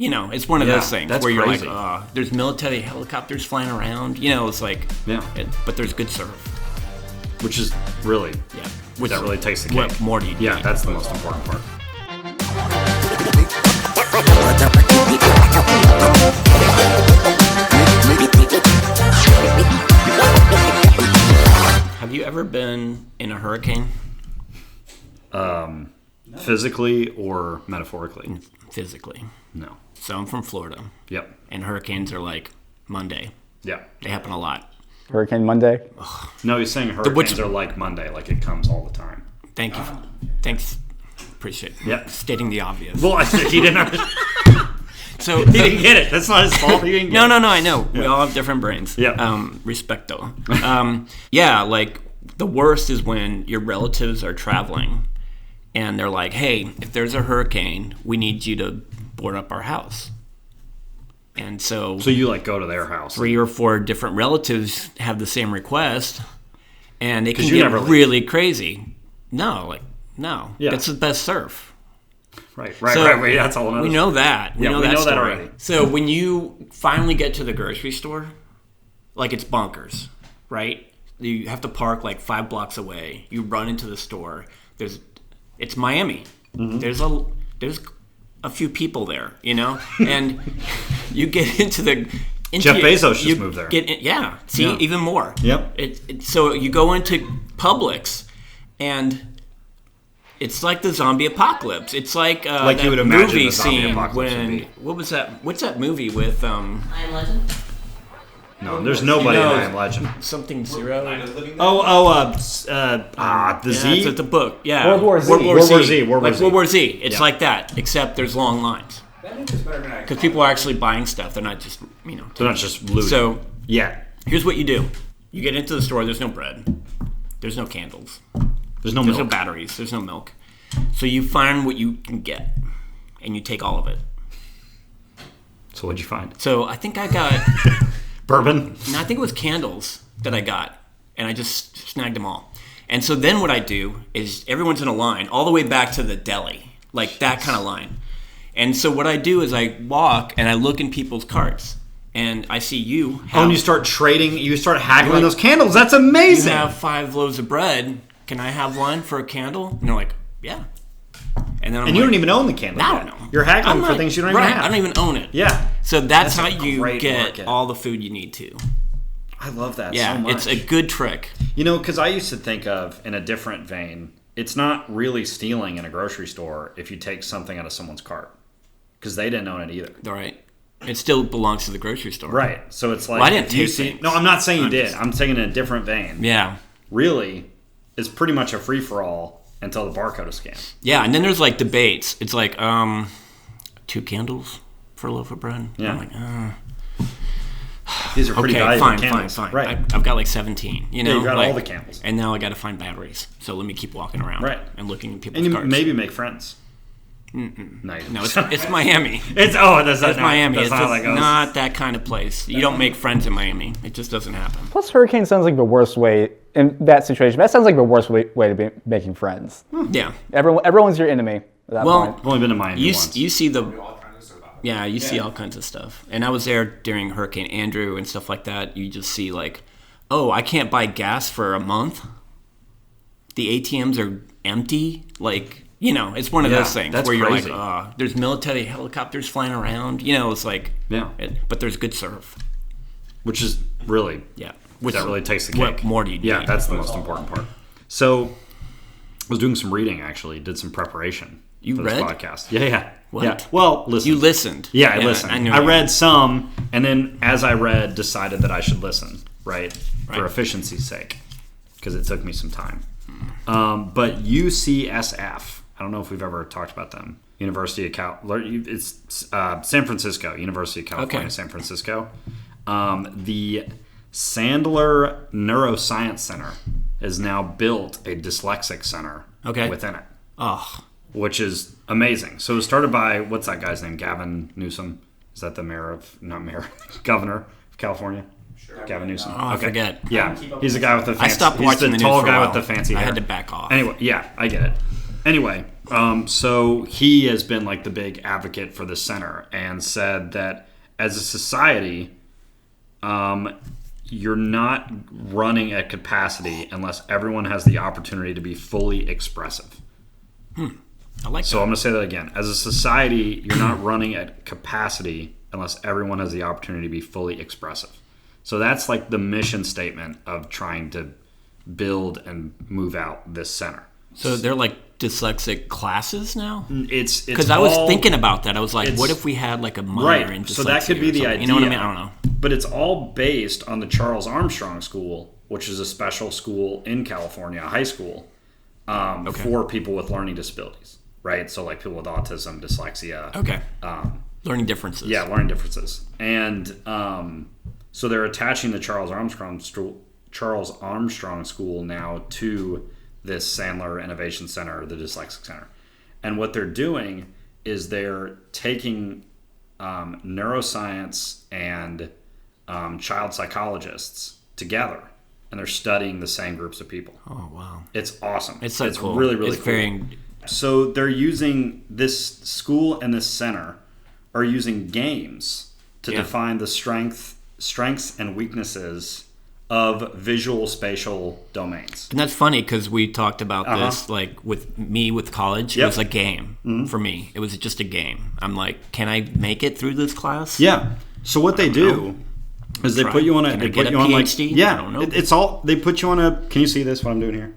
It's one of those things where you're crazy. like, there's military helicopters flying around. It's like, but there's good surf. Which is really, that really takes the cake. What more do you need? Yeah, that's the most important part. Have you ever been in a hurricane? Physically or metaphorically? Physically. No. So I'm from Florida. Yep. And hurricanes are like Monday. Yeah. They happen a lot. Hurricane Monday? No, he's saying hurricanes are like Monday, like it comes all the time. Thank you. Thanks. Appreciate stating the obvious. Well, he didn't. So he didn't get it. That's not his fault. He didn't get No, I know. We all have different brains. Yeah. Respecto. Like the worst is when your relatives are traveling and they're like, hey, if there's a hurricane, we need you to board up our house. And so you like go to their house. 3 or 4 different relatives have the same request, and it can get really crazy. No. Yeah. That's the best surf. Right. So That's all another. We know that. We know that that story. already. So when you finally get to the grocery store, like it's bonkers, right? You have to park like 5 blocks away. You run into the store. It's Miami. Mm-hmm. There's a few people there, and you get into Jeff Bezos just moved there. Even more. Yep. So you go into Publix, and it's like the zombie apocalypse. It's like you would imagine movie the zombie scene apocalypse would be. what was that? What's that movie with I Am Legend? No, there's nobody in I Am Legend. something zero? The Z. It's a book. Yeah. World War Z. World War Z. It's like that, except there's long lines. Because people are actually buying stuff. They're not just They're not just looting. So here's what you do. You get into the store. There's no bread. There's no candles. There's no There's milk. no batteries. There's no milk. So you find what you can get, and you take all of it. So what'd you find? So I think I got bourbon. No, I think it was candles that I got, and I just snagged them all. And so then what I do is everyone's in a line all the way back to the deli, like that kind of line. And so what I do is I walk and I look in people's carts, and I see you. And you start trading. You start haggling those candles. That's amazing. You have 5 loaves of bread. Can I have one for a candle? And they're like, yeah. And then you don't even own the candle. I don't know. You're haggling for things you don't even have. I don't even own it. Yeah. So that's how you get market. all the food you need to. I love that so much. It's a good trick. Because I used to think of, in a different vein, it's not really stealing in a grocery store if you take something out of someone's cart. Because they didn't own it either. Right. It still belongs to the grocery store. Right. So it's like... Well, I didn't take things. No, I'm not saying you did. I'm saying in a different vein. Yeah. Really, it's pretty much a free-for-all until the barcode is scanned. Yeah, and then there's like debates. It's like 2 candles for a loaf of bread. Yeah. I'm like, these are pretty valuable candles. Fine. Right. I've got like 17. You got all the candles. And now I got to find batteries. So let me keep walking around. Right. And looking at people's carts. carts. And maybe make friends. Mm-mm. No, it's Miami. It's Miami. That's It's not, just not that kind of place. You don't make friends in Miami. It just doesn't happen. Plus, hurricane sounds like the worst way in that situation. That sounds like the worst way to be making friends. Yeah. Everyone's your enemy at that point. I've only been to Miami once. You see see all kinds of stuff. And I was there during Hurricane Andrew and stuff like that. You just see like, oh, I can't buy gas for a month. The ATMs are empty. Like, it's one of those things where you're crazy. like, there's military helicopters flying around. It's like, but there's good surf. Which is really, that really takes the cake. What more do you need? Yeah, that's the most important part. So, I was doing some reading, actually. Did some preparation for this podcast. Yeah. What? Yeah. Well, listen. You listened. Yeah, I listened. I read some, and then as I read, decided that I should listen, right? For efficiency's sake, because it took me some time. But UCSF, I don't know if we've ever talked about them. University of it's San Francisco, University of California, San Francisco. The Sandler Neuroscience Center has now built a Dyslexics Center within it. Oh. Which is amazing. So it was started by, what's that guy's name? Gavin Newsom? Is that the governor of California? Sure. Gavin Newsom. Oh, I forget. Yeah, he's the guy with the fancy... I stopped watching the news tall for guy a while. with the fancy hair. I had to back off. Anyway, yeah, I get it. Anyway, so he has been like the big advocate for the center and said that as a society, you're not running at capacity unless everyone has the opportunity to be fully expressive. I like So that. I'm going to say that again. As a society, you're not running at capacity unless everyone has the opportunity to be fully expressive. So that's like the mission statement of trying to build and move out this center. So they're like dyslexic classes now? It's Because I was thinking about that. I was like, it's- what if we had like a minor in dyslexia? So that could be or the something? idea. You know what I mean? I don't know. But it's all based on the Charles Armstrong School, which is a special school in California, a high school, for people with learning disabilities, right? So like people with autism, dyslexia. Okay. Learning differences. Yeah, learning differences. And so they're attaching the Charles Armstrong School now to this Sandler Innovation Center, the Dyslexics Center. And what they're doing is they're taking neuroscience and child psychologists together, and they're studying the same groups of people. Oh, wow. It's awesome. It's so cool. Really, really it's cool. very... So they're using this school and this center are using games to define the strengths and weaknesses of visual spatial domains. And that's funny because we talked about this like with me with college. It was a game for me. It was just a game. I'm like, can I make it through this class? Yeah. So what they do is they put you on a Can I they get put a you on like PhD? yeah. I don't know. It's all they put you on a. Can you see this? What I'm doing here?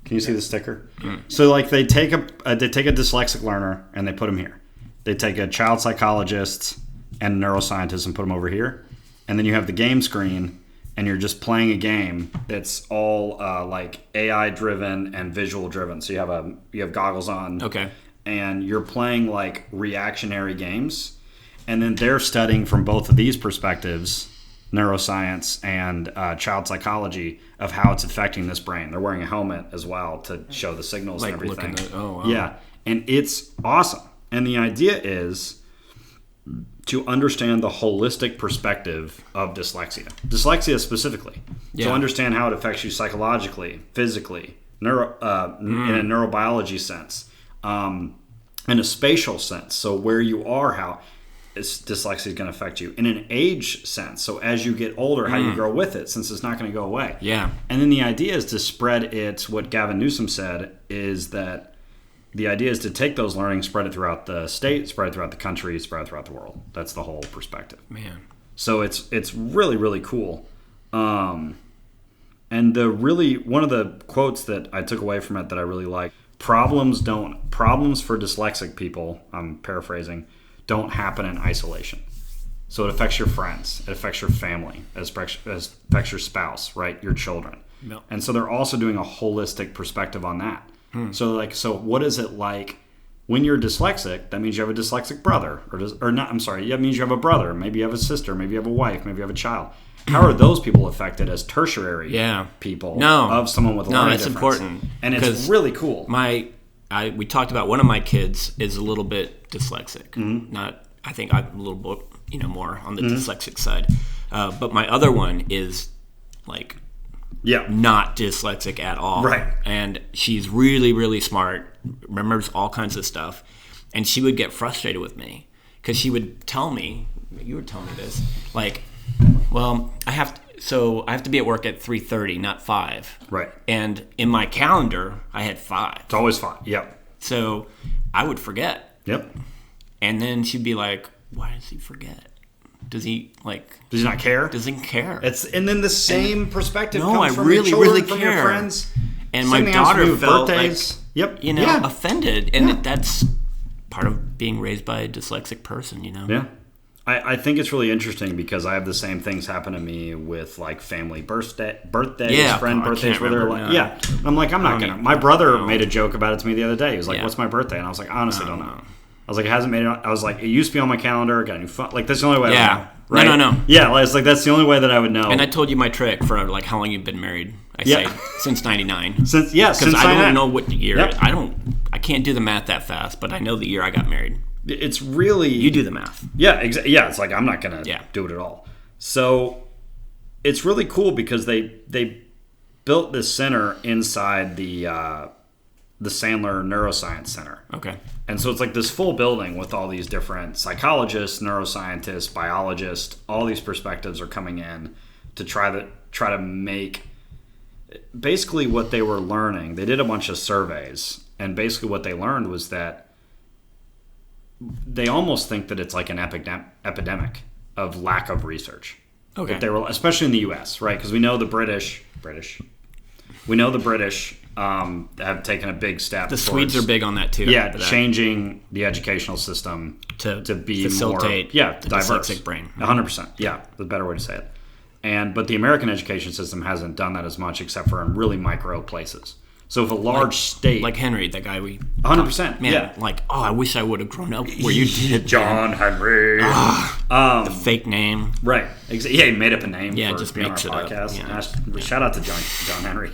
Can you see the sticker? So like they take a dyslexic learner and they put them here. They take a child psychologist and a neuroscientist and put them over here, and then you have the game screen. And you're just playing a game that's all like AI driven and visual driven. So you have goggles on. Okay. And you're playing like reactionary games. And then they're studying from both of these perspectives, neuroscience and child psychology, of how it's affecting this brain. They're wearing a helmet as well to show the signals Like and everything. looking at, oh, wow. Yeah. And it's awesome. And the idea is to understand the holistic perspective of dyslexia specifically. Yeah. To understand how it affects you psychologically, physically, in a neurobiology sense, in a spatial sense. So where you are, how dyslexia is going to affect you. In an age sense. So as you get older, how you grow with it, since it's not going to go away. Yeah. And then the idea is to spread it. What Gavin Newsom said is that the idea is to take those learnings, spread it throughout the state, spread it throughout the country, spread it throughout the world. That's the whole perspective. Man. So it's really, really cool. And one of the quotes that I took away from it that I really like, problems for dyslexic people, I'm paraphrasing, don't happen in isolation. So it affects your friends, it affects your family, it affects your spouse, right? Your children. No. And so they're also doing a holistic perspective on that. So what is it like when you're dyslexic? That means you have a dyslexic brother, or not. I'm sorry. That means you have a brother. Maybe you have a sister. Maybe you have a wife. Maybe you have a child. How are those people affected as tertiary people of someone with a learning that's difference? important. And it's really cool. We talked about one of my kids is a little bit dyslexic. I think I'm a little bit more on the dyslexic side, but my other one is like. Yeah. Not dyslexic at all. Right. And she's really, really smart, remembers all kinds of stuff. And she would get frustrated with me because she would tell me, you were telling me this, like, well, I have to be at work at 3:30, not 5. Right. And in my calendar, I had 5. It's always fun. Yep. So I would forget. Yep. And then she'd be like, why does he forget? Does he Does he not care? Doesn't care. And then the same perspective No, comes I from really, your children, really from care. your friends. And my Same thing happens daughter with felt birthdays. offended, and that's part of being raised by a dyslexic person, Yeah. I think it's really interesting because I have the same things happen to me with like family birthdays, friend birthdays, where they're like, I'm like, I'm not gonna. My brother made a joke about it to me the other day. He was like, "What's my birthday?" And I was like, "I honestly don't know." I was like, "It hasn't made it." I was like, "It used to be on my calendar. Got a new phone." Like that's the only way. I would know. Right? No. Yeah, it's like that's the only way that I would know. And I told you my trick for like how long you've been married. I say since '99. Since because I don't know what year. Yep. I can't do the math that fast, but I know the year I got married. It's really you do the math. Yeah, yeah. It's like I'm not gonna do it at all. So it's really cool because they built this center inside the the Sandler Neuroscience Center. Okay. And so it's like this full building with all these different psychologists, neuroscientists, biologists. All these perspectives are coming in to try to make basically what they were learning. They did a bunch of surveys, and basically what they learned was that they almost think that it's like an epidemic of lack of research. Okay. That they were, especially in the U.S., right? Because we know the British. We know the British have taken a big step. The Swedes are big on that too. Yeah, changing the educational system to be facilitate more the diverse. dyslexic brain. 100%. Yeah, the better way to say it. But the American education system hasn't done that as much, except for in really micro places. So if a large state, like Henry, that guy we 100%, man, yeah, like I wish I would have grown up where you did, John Henry, the fake name, right? Yeah, he made up a name. Yeah, for just being on makes our it podcast. up. Yeah. Shout out to John Henry.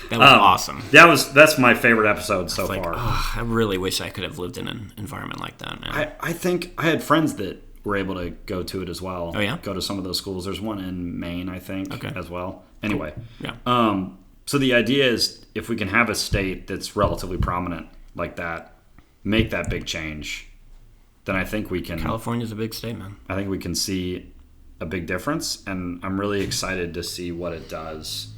That was awesome. That's my favorite episode so far. I really wish I could have lived in an environment like that, man. I think I had friends that were able to go to it as well. Oh yeah, go to some of those schools. There's one in Maine, I think, as well. Anyway, cool. Yeah. So the idea is, if we can have a state that's relatively prominent like that, make that big change, then I think we can. California's a big state, man. I think we can see a big difference, and I'm really excited to see what it does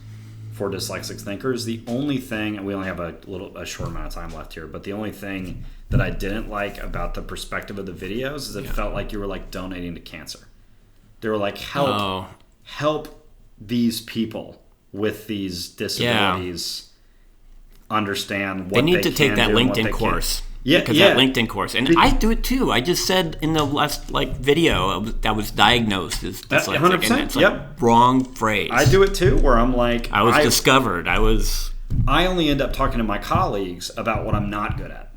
for dyslexic thinkers. The only thing, and we only have a short amount of time left here, but the only thing that I didn't like about the perspective of the videos is it felt like you were like donating to cancer. They were like, help these people with these disabilities understand what they need to take that LinkedIn course. Yeah, because that LinkedIn course, and I do it too. I just said in the last video that was diagnosed as dyslexic, 100%, and it's like wrong phrase. I do it too, where I'm like, I discovered. I only end up talking to my colleagues about what I'm not good at,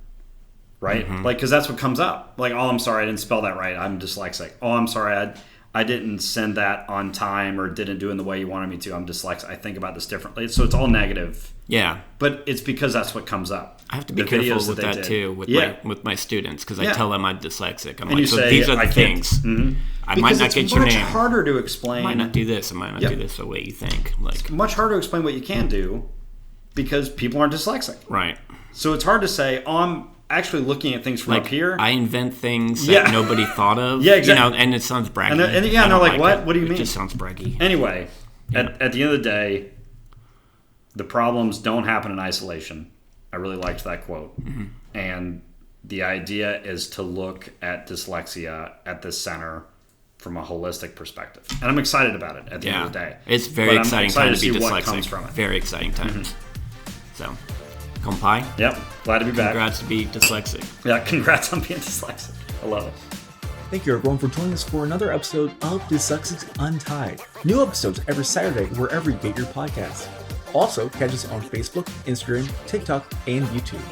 right? Mm-hmm. Like, because that's what comes up. Like, oh, I'm sorry, I didn't spell that right. I'm dyslexic. Oh, I'm sorry, I didn't send that on time or didn't do it in the way you wanted me to. I'm dyslexic. I think about this differently. So it's all negative. Yeah. But it's because that's what comes up. I have to be careful with that too, with my students, because I tell them I'm dyslexic. I'm like, so these are the things. Mm-hmm. I might not get your name. It's much harder to explain. I might not do this. I might not do this the way you think. Like, it's much harder to explain what you can do because people aren't dyslexic. Right. So it's hard to say, oh, I'm actually looking at things from up here. I invent things that nobody thought of. Yeah, exactly. And it sounds braggy. And they're like, what? What do you mean? It just sounds braggy. Anyway, at the end of the day, the problems don't happen in isolation. I really liked that quote. Mm-hmm. And the idea is to look at dyslexia at this center from a holistic perspective. And I'm excited about it at the end of the day. It's very exciting time to be dyslexic. What comes from it. Very exciting times. Mm-hmm. So, Kompai. Yep. Glad to be back. Congrats to be dyslexic. Yeah, congrats on being dyslexic. I love it. Thank you everyone for joining us for another episode of Dyslexics Untied. New episodes every Saturday wherever you get your podcasts. Also, catch us on Facebook, Instagram, TikTok, and YouTube.